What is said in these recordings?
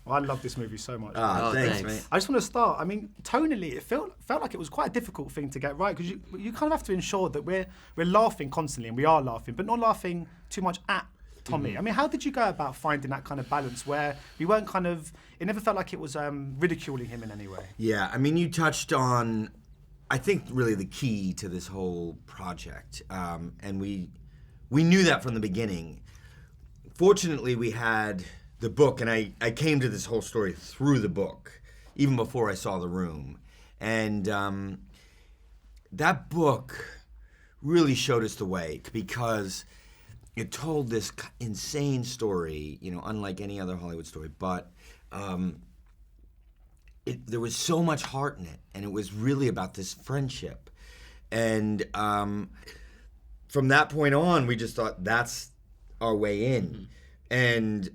Well, I love this movie so much. Thanks, mate. I just want to start. I mean, tonally, it felt like it was quite a difficult thing to get right because you kind of have to ensure that we're laughing constantly, and we are laughing, but not laughing too much at Tommy. I mean, how did you go about finding that kind of balance where we weren't kind of? It never felt like it was ridiculing him in any way. Yeah, I mean, you touched on, I think, really the key to this whole project, and we knew that from the beginning. Fortunately, we had the book, and I came to this whole story through the book, even before I saw The Room. And that book really showed us the way because it told this insane story, unlike any other Hollywood story, but there was so much heart in it, and it was really about this friendship. And from that point on, we just thought that's our way in. And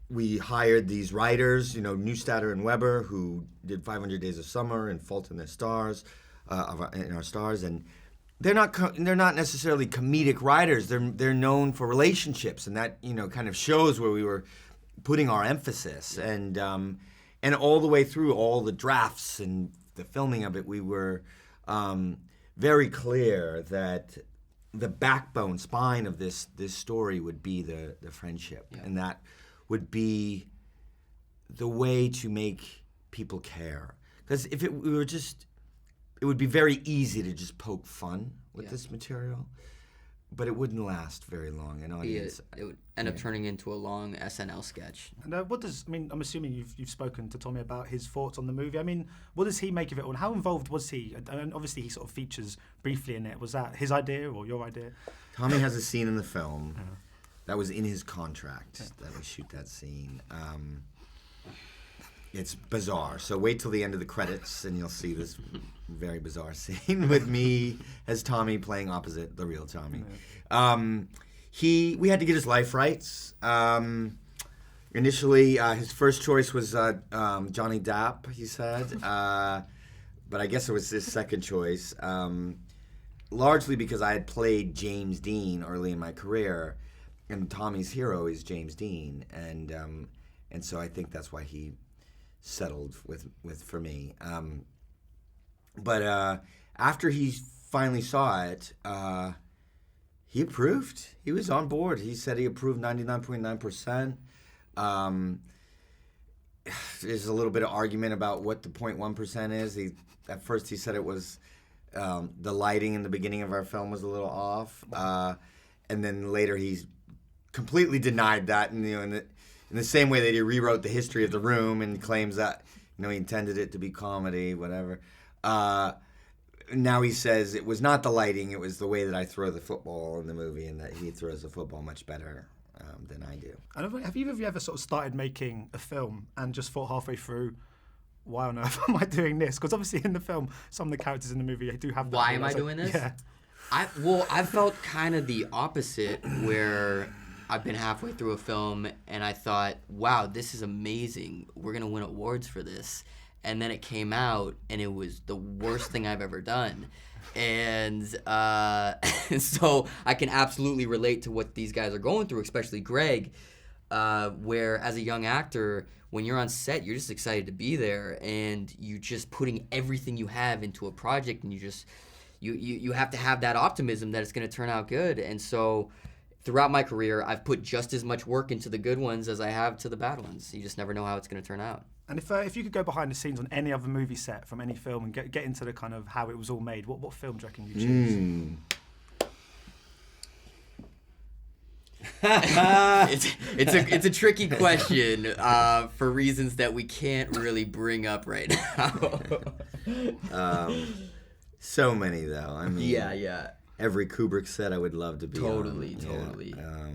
we hired these writers, Neustadt and Weber, who did 500 Days of Summer and Fault in Our Stars, and they're not necessarily comedic writers. They're known for relationships, and that kind of shows where we were putting our emphasis. And all the way through all the drafts and the filming of it, we were very clear that the backbone, spine of this story would be the friendship, and that would be the way to make people care. Because if it would be very easy to just poke fun with this material, but it wouldn't last very long. An audience, it would end up turning into a long SNL sketch. And I'm assuming you've spoken to Tommy about his thoughts on the movie. I mean, what does he make of it all? And how involved was he? And obviously he sort of features briefly in it. Was that his idea or your idea? Tommy has a scene in the film that was in his contract that we shoot that scene. It's bizarre. So wait till the end of the credits and you'll see this very bizarre scene with me as Tommy playing opposite the real Tommy. We had to get his life rights. Initially, his first choice was Johnny Depp, he said. But I guess it was his second choice. Largely because I had played James Dean early in my career, and Tommy's hero is James Dean. And so I think that's why he settled for me. But after he finally saw it, he approved. He was on board. He said he approved 99.9%. There's a little bit of argument about what the 0.1% is. At first he said it was the lighting in the beginning of our film was a little off. And then later he's completely denied that. And in the same way that he rewrote the history of The Room and claims that he intended it to be comedy, whatever. Now he says it was not the lighting, it was the way that I throw the football in the movie, and that he throws the football much better than I do. And have either of you ever sort of started making a film and just thought halfway through, why on earth am I doing this? Because obviously in the film, some of the characters in the movie do have that. Why am I doing this? Yeah. I felt kind of the opposite, where I've been halfway through a film and I thought, wow, this is amazing. We're going to win awards for this. And then it came out and it was the worst thing I've ever done. And so I can absolutely relate to what these guys are going through, especially Greg, where as a young actor, when you're on set, you're just excited to be there and you're just putting everything you have into a project, and you have to have that optimism that it's going to turn out good. And so throughout my career, I've put just as much work into the good ones as I have to the bad ones. You just never know how it's going to turn out. And if you could go behind the scenes on any other movie set from any film and get into the kind of how it was all made, what film do you reckon you choose? It's a tricky question for reasons that we can't really bring up right now. So many though. I mean, yeah. Every Kubrick set I would love to be Totally. Yeah.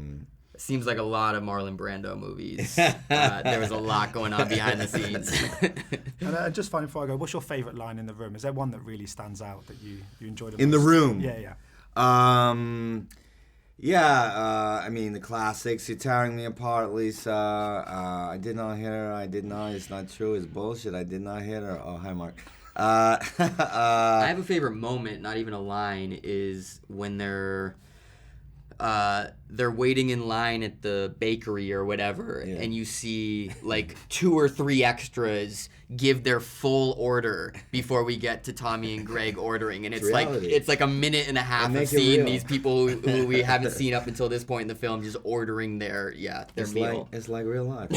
Seems like a lot of Marlon Brando movies. There was a lot going on behind the scenes. And just finally, before I go, what's your favourite line in The Room? Is there one that really stands out that you enjoyed in The Room? Yeah. I mean, the classics. You're tearing me apart, Lisa. I did not hit her. I did not. It's not true. It's bullshit. I did not hit her. Oh, hi, Mark. I have a favorite moment, not even a line, is when they're they're waiting in line at the bakery or whatever, Yeah. and you see like 2 or 3 extras give their full order before we get to Tommy and Greg ordering, and it's reality. like a minute and a half They of make it seeing real. these people who we haven't seen up until this point in the film just ordering their meal. It's like real life.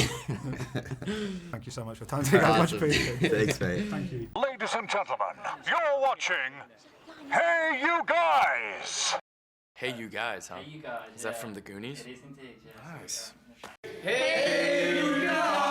Thank you so much for your time. Much Awesome. appreciated. Thanks, mate. Thank you. Ladies and gentlemen, you're watching Hey You Guys! Hey, you guys, huh? Hey, you guys. Is that from the Goonies? It is indeed, yeah. Nice. Hey, you guys!